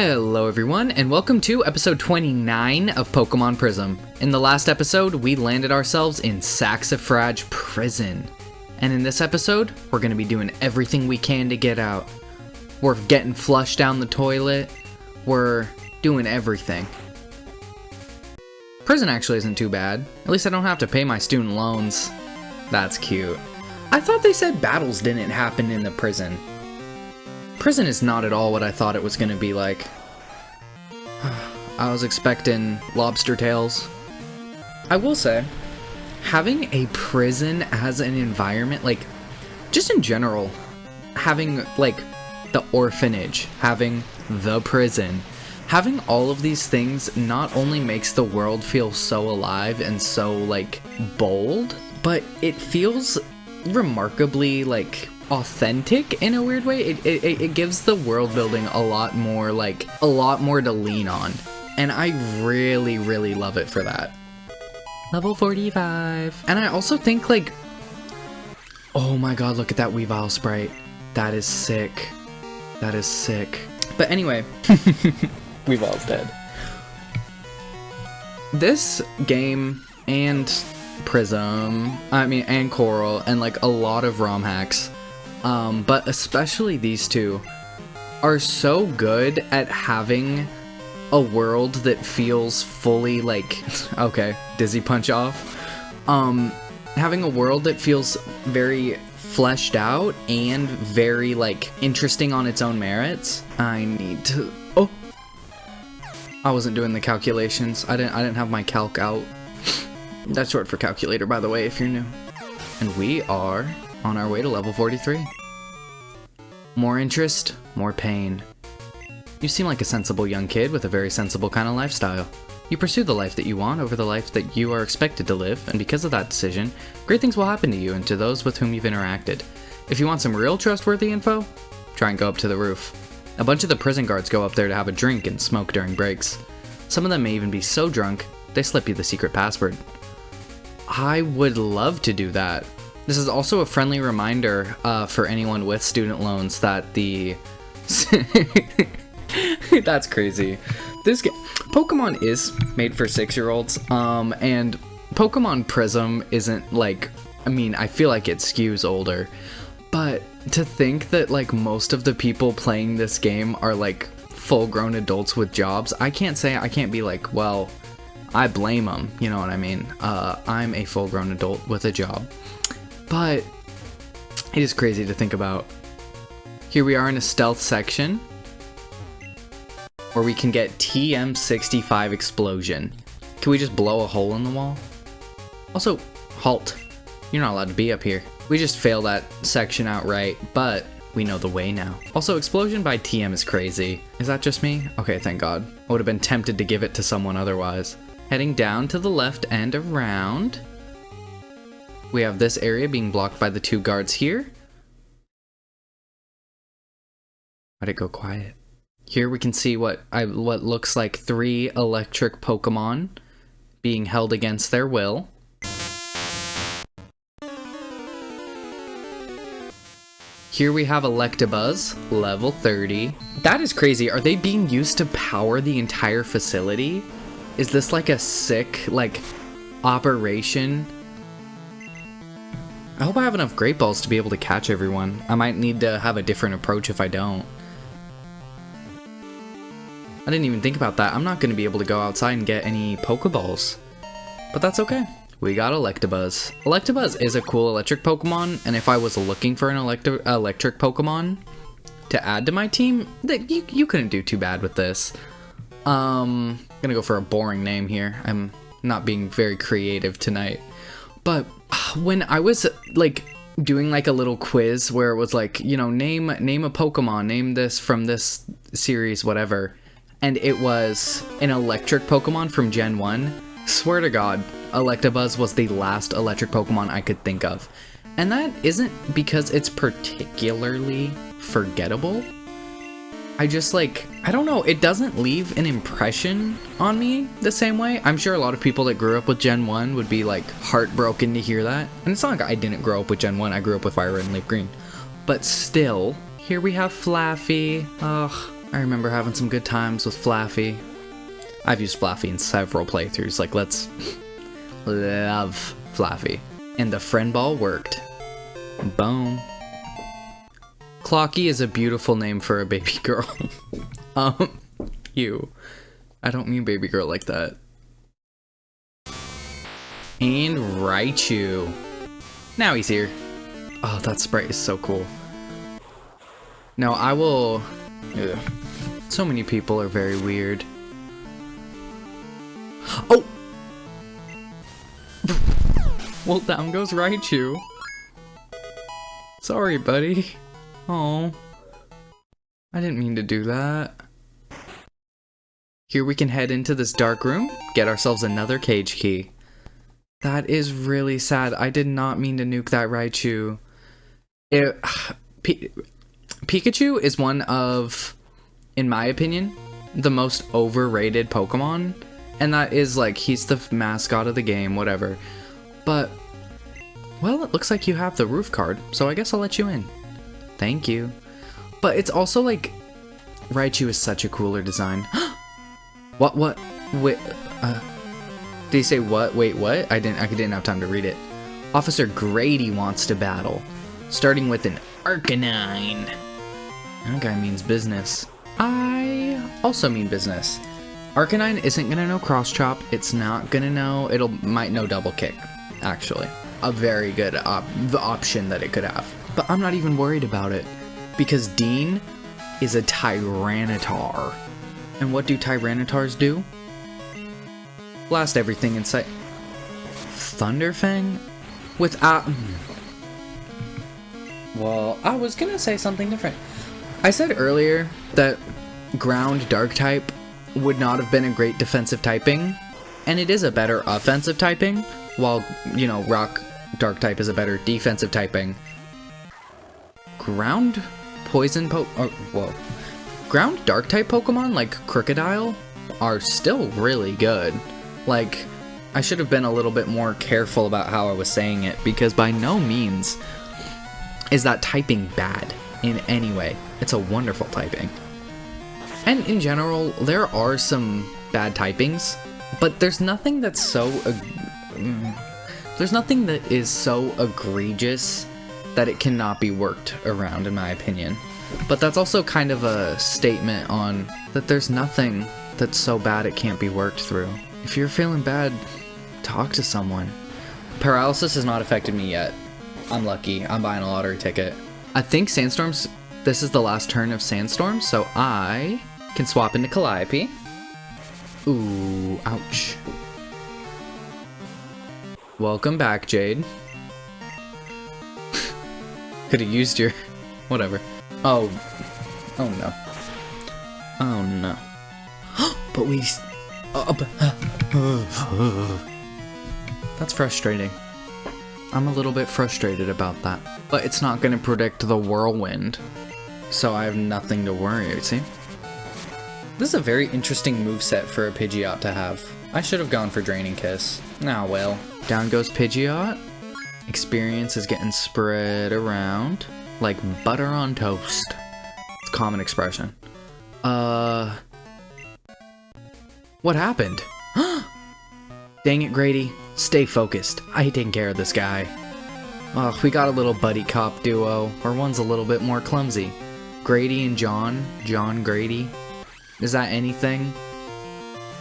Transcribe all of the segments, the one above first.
Hello everyone, and welcome to episode 29 of Pokémon Prism. In the last episode, we landed ourselves in Saxifrage Prison. And in this episode, we're going to be doing everything we can to get out. We're getting flushed down the toilet. We're doing everything. Prison actually isn't too bad. At least I don't have to pay my student loans. That's cute. I thought they said battles didn't happen in the prison. Prison is not at all what I thought it was going to be like. I was expecting lobster tails. I will say, having a prison as an environment, like, just in general, having, like, the orphanage, having the prison, having all of these things not only makes the world feel so alive and so, like, bold, but it feels remarkably, like, authentic in a weird way. It gives the world building a lot more to lean on, and I really love it for that. Level 45. And I also think, like, oh my god, look at that Weavile sprite. That is sick. That is sick. But anyway, Weavile's dead. This game and Prism, and Coral, and like a lot of Romhacks, but especially these two, are so good at having a world that feels fully like, okay, dizzy punch off, having a world that feels very fleshed out and very, like, interesting on its own merits. I need to, oh, I wasn't doing the calculations. I didn't have my calc out. That's short for calculator, by the way, if you're new. And we are on our way to level 43. More interest, more pain. You seem like a sensible young kid with a very sensible kind of lifestyle. You pursue the life that you want over the life that you are expected to live, and because of that decision, great things will happen to you and to those with whom you've interacted. If you want some real trustworthy info, try and go up to the roof. A bunch of the prison guards go up there to have a drink and smoke during breaks. Some of them may even be so drunk, they slip you the secret password. I would love to do that. This is also a friendly reminder for anyone with student loans that the... That's crazy. This game, Pokemon is made for 6-year-olds, and Pokemon Prism isn't like, I feel like it skews older, but to think that like most of the people playing this game are like full-grown adults with jobs, I can't be like, well, I blame them, you know what I mean? I'm a full-grown adult with a job. But it is crazy to think about. Here we are in a stealth section where we can get TM65 explosion. Can we just blow a hole in the wall? Also, halt. You're not allowed to be up here. We just failed that section outright, but we know the way now. Also, explosion by TM is crazy. Is that just me? Okay, thank god. I would have been tempted to give it to someone otherwise. Heading down to the left and around. We have this area being blocked by the two guards here. Why'd it go quiet? Here we can see what looks like 3 electric Pokemon being held against their will. Here we have Electabuzz, level 30. That is crazy. Are they being used to power the entire facility? Is this like a sick, like, operation? I hope I have enough Great Balls to be able to catch everyone. I might need to have a different approach if I don't. I didn't even think about that. I'm not going to be able to go outside and get any Pokeballs. But that's okay. We got Electabuzz. Electabuzz is a cool electric Pokemon, and if I was looking for an electric Pokemon to add to my team, you couldn't do too bad with this. I'm gonna go for a boring name here. I'm not being very creative tonight. But when I was like doing like a little quiz where it was like, you know, name a Pokemon, name this from this series, whatever, and it was an electric Pokemon from Gen 1, swear to god, Electabuzz was the last electric Pokemon I could think of. And that isn't because it's particularly forgettable. I just, like, I don't know, it doesn't leave an impression on me the same way. I'm sure a lot of people that grew up with Gen 1 would be, like, heartbroken to hear that. And it's not like I didn't grow up with Gen 1, I grew up with Fire Red and Leaf Green. But still, here we have Flaffy. Ugh, I remember having some good times with Flaffy. I've used Flaffy in several playthroughs, like let's love Flaffy. And the friend ball worked. Boom. Clocky is a beautiful name for a baby girl. You. I don't mean baby girl like that. And Raichu. Now he's here. Oh, that sprite is so cool. Now I will... Ugh. So many people are very weird. Oh! Well, down goes Raichu. Sorry, buddy. Oh. I didn't mean to do that. Here we can head into this dark room, get ourselves another cage key. That is really sad. I did not mean to nuke that Raichu. Pikachu is one of, in my opinion, the most overrated Pokemon. And that is like, he's the mascot of the game, whatever. But, well, it looks like you have the roof card, so I guess I'll let you in. Thank you. But it's also like, Raichu is such a cooler design. What? Wait, did he say what? Wait, what? I didn't have time to read it. Officer Grady wants to battle, starting with an Arcanine. That guy means business. I also mean business. Arcanine isn't gonna know cross chop. It's not gonna know. Might know double kick. Actually, a very good option that it could have. But I'm not even worried about it because Dean is a Tyranitar. And what do Tyranitars do? Blast everything in sight. Thunderfang? Well, I was gonna say something different. I said earlier that ground dark type would not have been a great defensive typing, and it is a better offensive typing, while, you know, rock dark type is a better defensive typing. Ground poison ground dark type Pokemon like Crocodile are still really good. Like, I should have been a little bit more careful about how I was saying it, because by no means is that typing bad in any way. It's a wonderful typing. And in general, there are some bad typings, but there's nothing that's so there's nothing that is so egregious that it cannot be worked around, in my opinion. But that's also kind of a statement on that there's nothing that's so bad it can't be worked through. If you're feeling bad, talk to someone. Paralysis has not affected me yet. I'm lucky. I'm buying a lottery ticket. I think Sandstorms, this is the last turn of Sandstorm, so I can swap into Calliope. Ooh, ouch. Welcome back, Jade. Could have used your... whatever. Oh. Oh no. Oh no. But we... That's frustrating. I'm a little bit frustrated about that. But it's not going to predict the whirlwind, so I have nothing to worry, see? This is a very interesting moveset for a Pidgeot to have. I should have gone for Draining Kiss. Ah, well. Down goes Pidgeot. Experience is getting spread around like butter on toast. It's a common expression. What happened? Dang it, Grady. Stay focused. I hate taking care of this guy. Oh, we got a little buddy cop duo, or one's a little bit more clumsy. Grady and John. John Grady. Is that anything?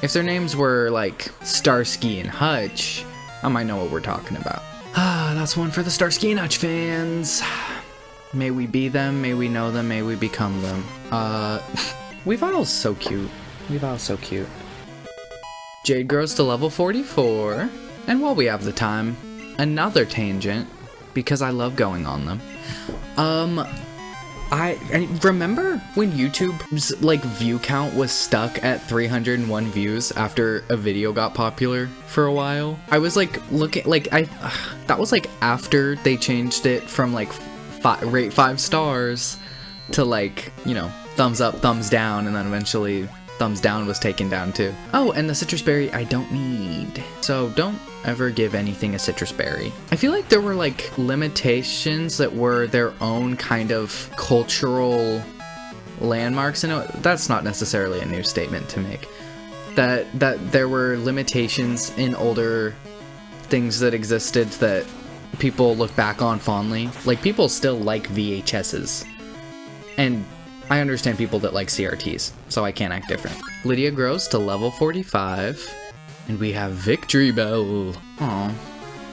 If their names were like Starsky and Hutch, I might know what we're talking about. Ah, that's one for the Starsky and Hutch fans. May we be them, may we know them, may we become them. Weavile's so cute. Weavile's so cute. Jade grows to level 44. And while we have the time, another tangent, because I love going on them. I remember when YouTube's like view count was stuck at 301 views after a video got popular for a while. I was like looking, like that was like after they changed it from like rate 5 stars to like, you know, thumbs up, thumbs down, and then eventually thumbs down was taken down too. Oh, and the citrus berry I don't need. So don't ever give anything a citrus berry. I feel like there were like limitations that were their own kind of cultural landmarks, and that's not necessarily a new statement to make. That there were limitations in older things that existed that people look back on fondly. Like, people still like VHSs. And I understand people that like CRTs, so I can't act different. Lydia grows to level 45, and we have Victory Bell. Aw,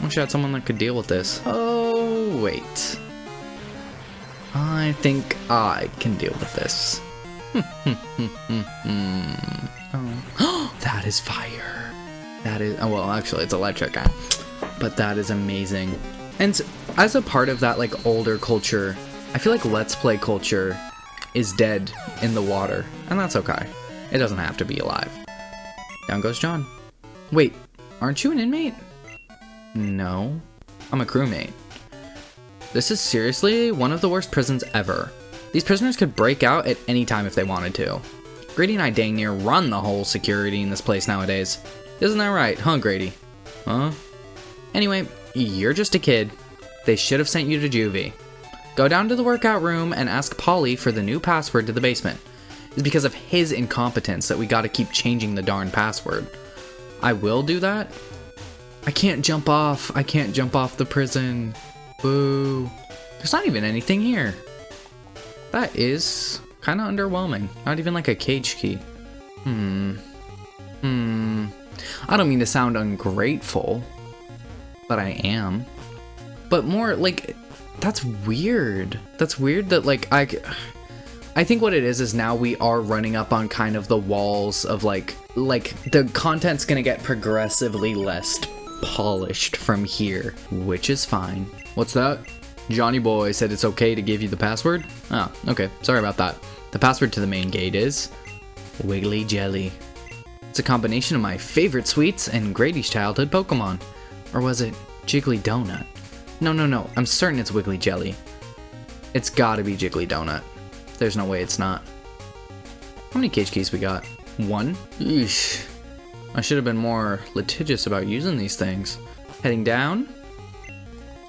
wish I had someone that could deal with this. Oh, wait. I think I can deal with this. Oh, that is fire. That is, oh, well, actually, it's electric, but that is amazing. And as a part of that, like, older culture, I feel like Let's Play culture is dead in the water, and that's okay. It doesn't have to be alive. Down goes John. Wait, aren't you an inmate? No, I'm a crewmate. This is seriously one of the worst prisons ever. These prisoners could break out at any time if they wanted to. Grady and I dang near run the whole security in this place nowadays. Isn't that right, huh, Grady? Huh? Anyway, you're just a kid. They should have sent you to juvie. Go down to the workout room and ask Polly for the new password to the basement. It's because of his incompetence that we gotta keep changing the darn password. I will do that. I can't jump off. I can't jump off the prison. Boo. There's not even anything here. That is kind of underwhelming. Not even like a cage key. I don't mean to sound ungrateful, but I am. But more like, that's weird. That's weird that like I think what it is now we are running up on kind of the walls of like the content's gonna get progressively less polished from here, which is fine. What's that? Johnny boy said it's okay to give you the password? Oh, okay, sorry about that. The password to the main gate is Wiggly Jelly. It's a combination of my favorite sweets and Grady's childhood Pokemon. Or was it Jiggly Donut? No, I'm certain it's Wiggly Jelly. It's gotta be Jiggly Donut. There's no way it's not. How many cage keys we got? 1? Eesh. I should have been more litigious about using these things. Heading down.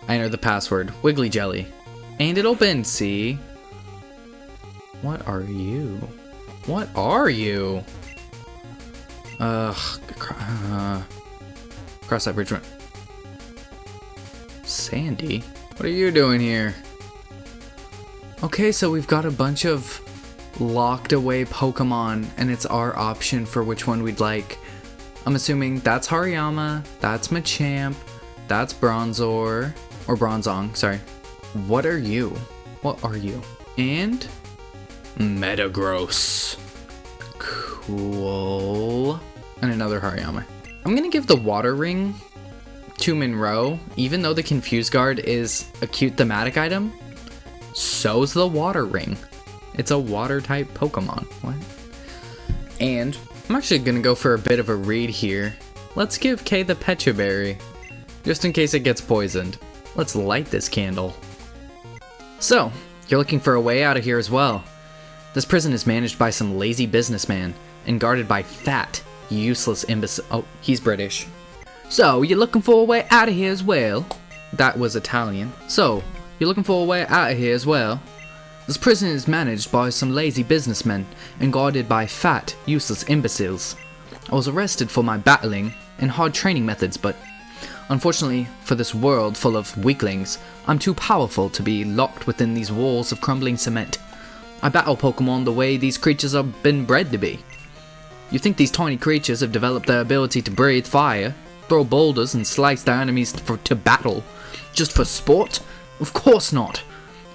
I enter the password, Wiggly Jelly. And it opened, see? What are you? What are you? Cross that bridge. Sandy? What are you doing here? Okay, so we've got a bunch of locked away Pokemon, and it's our option for which one we'd like. I'm assuming that's Hariyama, that's Machamp, that's Bronzor, or Bronzong, sorry. What are you? What are you? And Metagross. Cool. And another Hariyama. I'm gonna give the Water Ring to Monroe, even though the Confuse Guard is a cute thematic item. So's the Water Ring. It's a water type Pokemon. What? And I'm actually gonna go for a bit of a read here. Let's give Kay the Pecha Berry, just in case it gets poisoned. Let's light this candle. So, you're looking for a way out of here as well. This prison is managed by some lazy businessman and guarded by fat, useless imbecile. Oh, he's British. So, you're looking for a way out of here as well? That was Italian. So, you're looking for a way out of here as well? This prison is managed by some lazy businessmen and guarded by fat, useless imbeciles. I was arrested for my battling and hard training methods, but unfortunately for this world full of weaklings, I'm too powerful to be locked within these walls of crumbling cement. I battle Pokemon the way these creatures have been bred to be. You think these tiny creatures have developed their ability to breathe fire, throw boulders and slice their enemies to battle, just for sport? Of course not.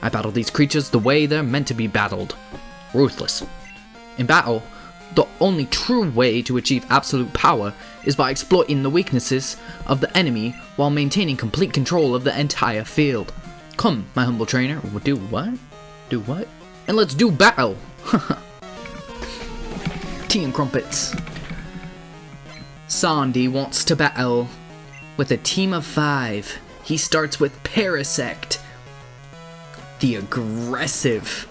I battle these creatures the way they're meant to be battled. Ruthless. In battle, the only true way to achieve absolute power is by exploiting the weaknesses of the enemy while maintaining complete control of the entire field. Come, my humble trainer. Do what? Do what? And let's do battle! Tea and crumpets. Sandy wants to battle with a team of 5. He starts with Parasect, the aggressive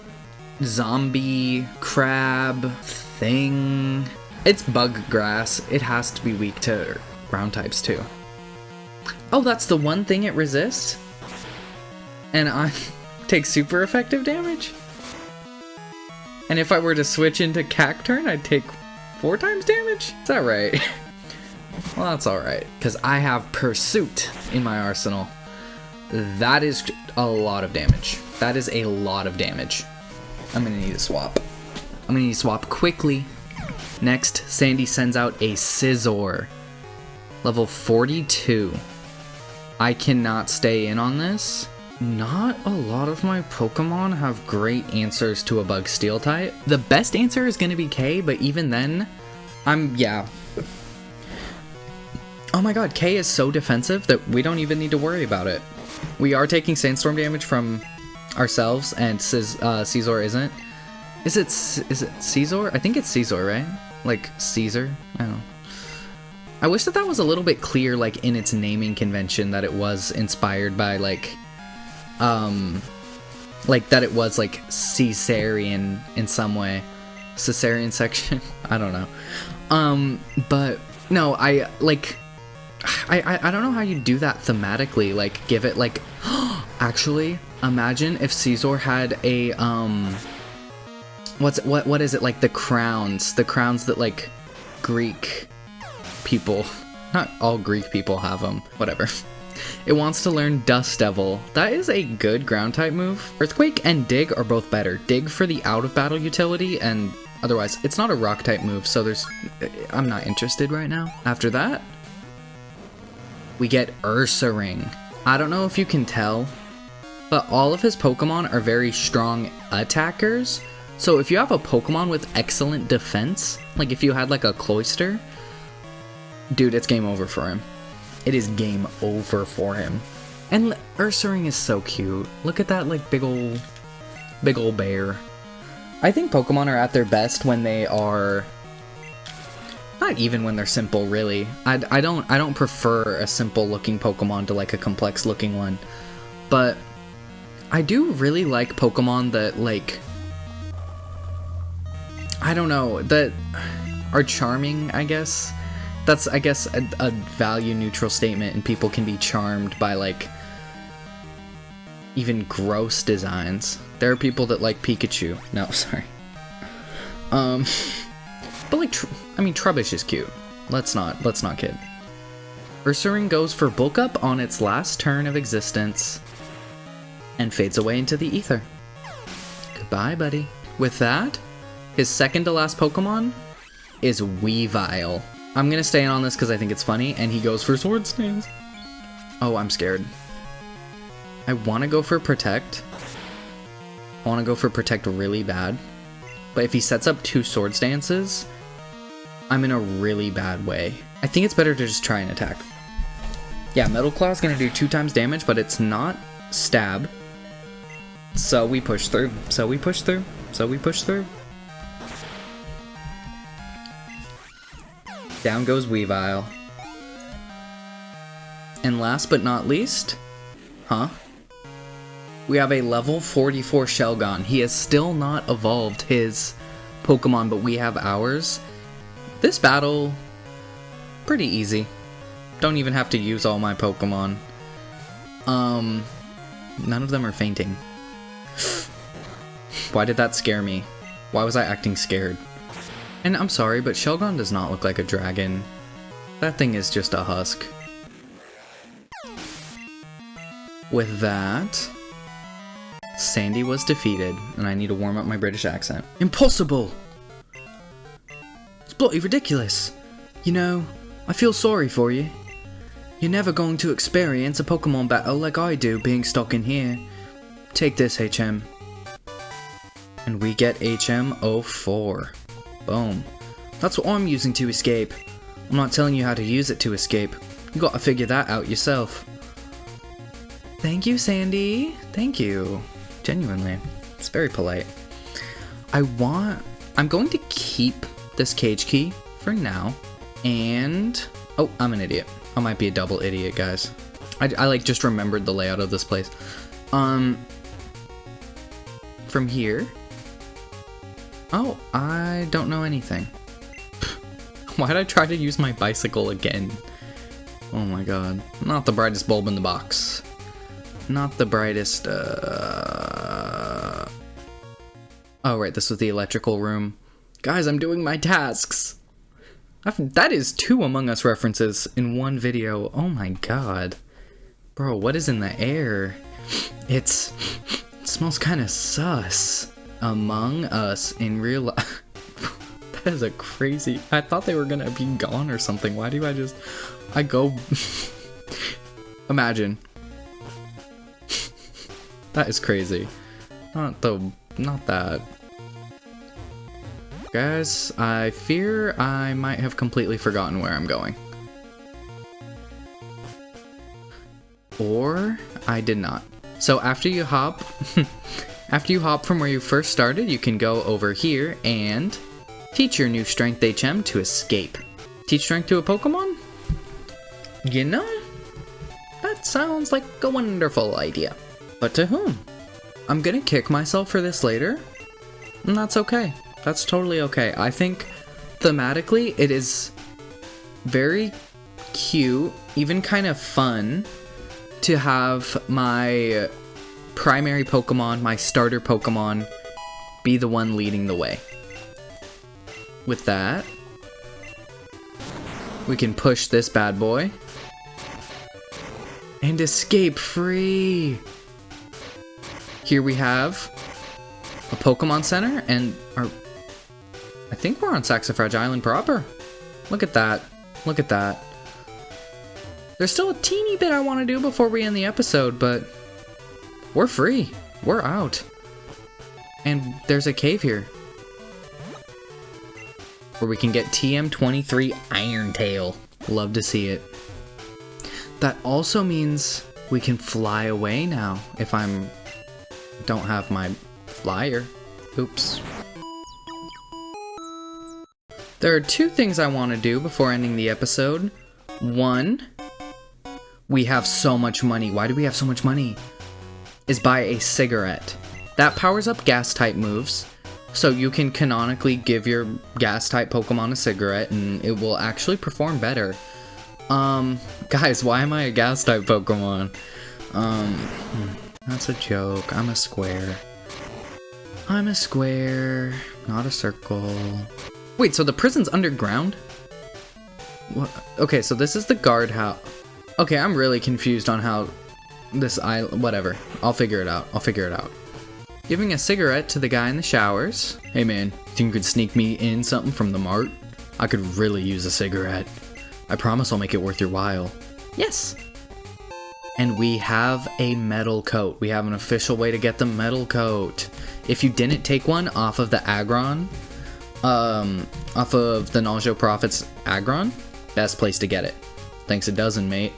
zombie crab thing. It's bug grass. It has to be weak to ground types too. Oh, that's the one thing it resists? And I take super effective damage? And if I were to switch into Cacturn, I'd take 4 times damage? Is that right? Well, that's alright, because I have Pursuit in my arsenal. That is a lot of damage. That is a lot of damage. I'm gonna need a swap. I'm gonna need to swap quickly. Next, Sandy sends out a Scizor. Level 42. I cannot stay in on this. Not a lot of my Pokemon have great answers to a Bug Steel type. The best answer is gonna be K, but even then, yeah. Oh my god, K is so defensive that we don't even need to worry about it. We are taking Sandstorm damage from ourselves, and Scizor isn't. Is it Scizor? I think it's Scizor, right? Like Caesar? I don't know. I wish that was a little bit clear, like, in its naming convention, that it was inspired by, like that it was, like, Caesarean in some way. Caesarean section? I don't know. But, no, I don't know how you do that thematically, like, give it, like, actually, imagine if Scizor had a, what is it, like, the crowns that, like, Greek people, not all Greek people have them, whatever. It wants to learn Dust Devil. That is a good ground type move. Earthquake and Dig are both better. Dig for the out of battle utility, and otherwise, it's not a rock type move, so I'm not interested right now. After that, we get Ursaring. I don't know if you can tell, but all of his Pokemon are very strong attackers. So if you have a Pokemon with excellent defense, like if you had like a Cloyster, dude, it's game over for him. It is game over for him. And Ursaring is so cute. Look at that, like, big ol' bear. I think Pokemon are at their best when they are, not even when they're simple, really. I don't prefer a simple looking Pokemon to like a complex looking one. But I do really like Pokemon that, like, I don't know, that are charming, I guess. That's, I guess, a value neutral statement, and people can be charmed by, like, even gross designs. There are people that like Pikachu. No, sorry. But like, I mean, Trubbish is cute. Let's not kid. Ursaring goes for Bulk Up on its last turn of existence and fades away into the ether. Goodbye, buddy. With that, his second to last Pokemon is Weavile. I'm gonna stay in on this because I think it's funny, and he goes for Sword Stance. Oh, I'm scared. I want to go for Protect. I want to go for Protect really bad. But if he sets up 2 Sword Stances, I'm in a really bad way. I think it's better to just try and attack. Yeah, Metal Claw is gonna do 2 times damage, but it's not Stab. So we push through. So we push through. So we push through. Down goes Weavile. And last but not least, we have a level 44 Shelgon. He has still not evolved his Pokemon, but we have ours. This battle, pretty easy. Don't even have to use all my Pokemon. None of them are fainting. Why did that scare me? Why was I acting scared? And I'm sorry, but Shelgon does not look like a dragon. That thing is just a husk. With that, Sandy was defeated, and I need to warm up my British accent. Impossible! It's bloody ridiculous. You know, I feel sorry for you. You're never going to experience a Pokemon battle like I do being stuck in here. Take this, HM. And we get HM04. Boom. That's what I'm using to escape. I'm not telling you how to use it to escape. You gotta figure that out yourself. Thank you, Sandy. Thank you. Genuinely. It's very polite. I'm going to keep this cage key for now. And, oh, I'm an idiot. I might be a double idiot, guys. I like just remembered the layout of this place. From here. Oh, I don't know anything. Why'd I try to use my bicycle again? Oh my god. Not the brightest bulb in the box. Not the brightest, Oh, right, this was the electrical room. Guys, I'm doing my tasks. That is 2 Among Us references in one video. Oh my god. Bro, what is in the air? It smells kind of sus. Among Us in real life. That is a crazy... I thought they were gonna be gone or something. Why do I go... Imagine. That is crazy. Not that. Guys, I fear I might have completely forgotten where I'm going. Or I did not. So after you hop from where you first started, you can go over here and teach your new strength HM to escape. Teach strength to a Pokemon? You know, that sounds like a wonderful idea. But to whom? I'm gonna kick myself for this later, and that's okay. That's totally okay. I think thematically it is very cute, even kind of fun, to have my primary Pokemon, my starter Pokemon, be the one leading the way. With that, we can push this bad boy and escape free. Here we have a Pokemon Center, and I think we're on Saxifrage Island proper. Look at that. Look at that. There's still a teeny bit I want to do before we end the episode, but we're free. We're out. And there's a cave here where we can get TM23 Iron Tail. Love to see it. That also means we can fly away now if don't have my flyer. Oops. There are 2 things I want to do before ending the episode. 1, we have so much money. Why do we have so much money? Is buy a cigarette. That powers up gas type moves. So you can canonically give your gas type Pokemon a cigarette and it will actually perform better. Guys, why am I a gas type Pokemon? That's a joke. I'm a square. I'm a square, not a circle. Wait, so the prison's underground? What? Okay, so this is the guardhouse. Okay, I'm really confused on how this island... Whatever. I'll figure it out. Giving a cigarette to the guy in the showers. Hey man, think you could sneak me in something from the mart? I could really use a cigarette. I promise I'll make it worth your while. Yes. And we have a metal coat. We have an official way to get the metal coat. If you didn't take one off of the Aggron, off of the Naljo Prophet's Aggron, best place to get it. Thanks a dozen, mate.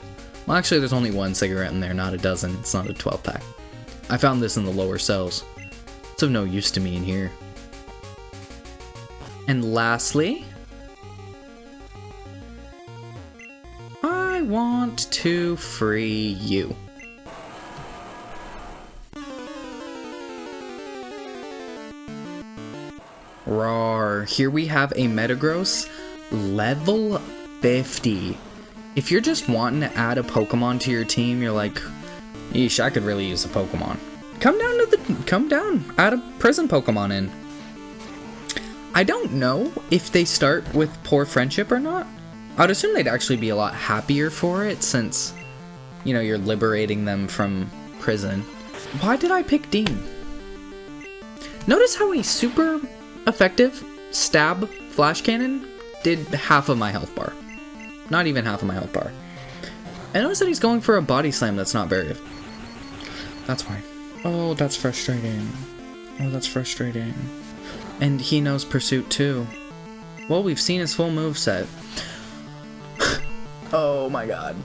Well, actually, there's only 1 cigarette in there, not a dozen. It's not a 12-pack. I found this in the lower cells. It's of no use to me in here. And lastly, I want to free you. Roar. Here we have a Metagross level 50. If you're just wanting to add a Pokemon to your team, you're like, yeesh, I could really use a Pokemon. Come down, add a prison Pokemon in. I don't know if they start with poor friendship or not. I'd assume they'd actually be a lot happier for it since, you know, you're liberating them from prison. Why did I pick Dean? Notice how a super effective stab flash cannon did half of my health bar. Not even half of my health bar. I notice that he's going for a body slam that's not very... That's why. Oh, that's frustrating. Oh, that's frustrating. And he knows Pursuit too. Well, we've seen his full moveset. Oh my god.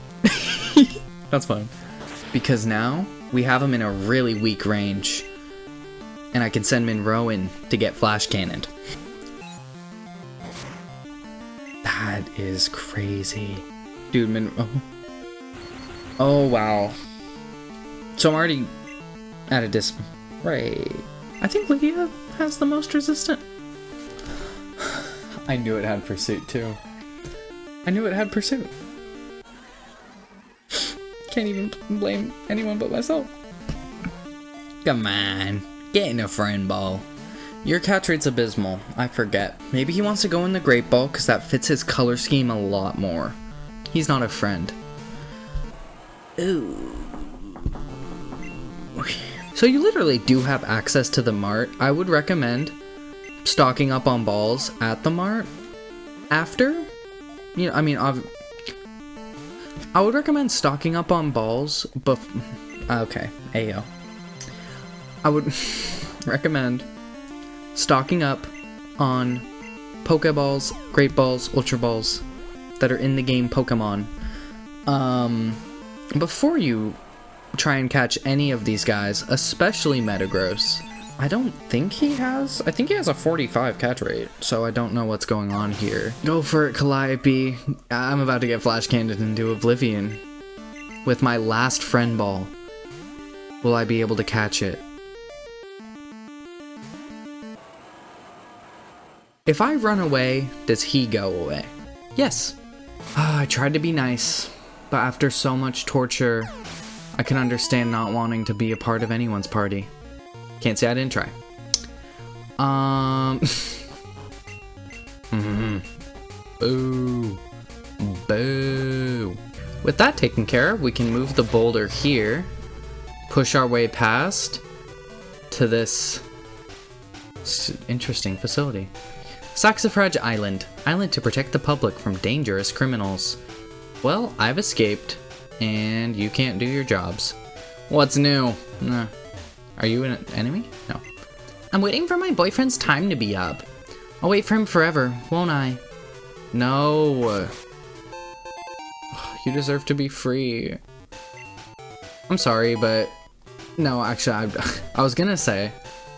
That's fine. Because now, we have him in a really weak range. And I can send Monroe in to get flash cannoned. That is crazy. Dude, Monroe... Oh, wow. So I'm already at a right. I think Lydia has the most resistant. I knew it had Pursuit too. I knew it had Pursuit. Can't even blame anyone but myself. Come on, get in a friend ball. Your catch rate's abysmal. I forget. Maybe he wants to go in the Great Ball because that fits his color scheme a lot more. He's not a friend. Ooh. So you literally do have access to the mart. I would recommend stocking up on balls at the mart after. You know, I mean, I would recommend stocking up on balls, but okay, ayo. I would recommend stocking up on Pokeballs, Great Balls, Ultra Balls that are in the game Pokemon before you try and catch any of these guys, especially Metagross. I think he has a 45 catch rate, so I don't know what's going on here. Go for it, Calliope. I'm about to get flash cannoned into Oblivion. With my last friend ball, will I be able to catch it? If I run away, does he go away? Yes. I tried to be nice, but after so much torture, I can understand not wanting to be a part of anyone's party. Can't say I didn't try. Boo. Boo. With that taken care of, we can move the boulder here, push our way past to this interesting facility. Saxifrage Island. Island to protect the public from dangerous criminals. Well, I've escaped, and you can't do your jobs. What's new? Are you an enemy? No. I'm waiting for my boyfriend's time to be up. I'll wait for him forever, won't I? No. You deserve to be free. I'm sorry, but... No, actually, I was gonna say,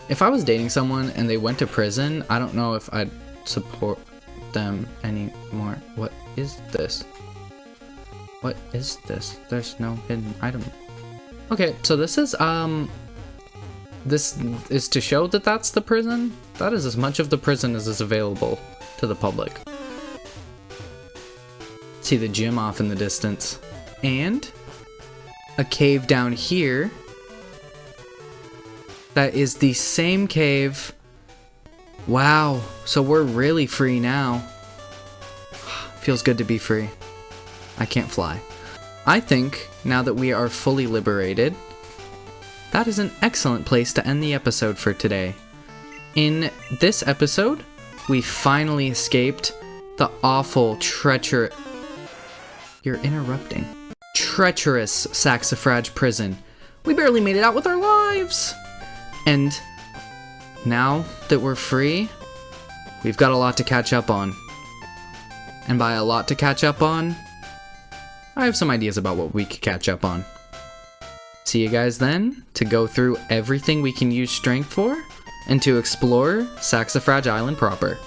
if I was dating someone and they went to prison, I don't know if I'd support them anymore. What is this? What is this? There's no hidden item. Okay, so this is to show that that's the prison. That is as much of the prison as is available to the public. See the gym off in the distance. And a cave down here that is the same cave. Wow, so we're really free now. Feels good to be free. I can't fly. I think, now that we are fully liberated, that is an excellent place to end the episode for today. In this episode, we finally escaped the awful, treacherous... You're interrupting. Treacherous Saxifrage Prison. We barely made it out with our lives! And now that we're free, we've got a lot to catch up on. And by a lot to catch up on, I have some ideas about what we could catch up on. See you guys then to go through everything we can use strength for and to explore Saxifrage Island proper.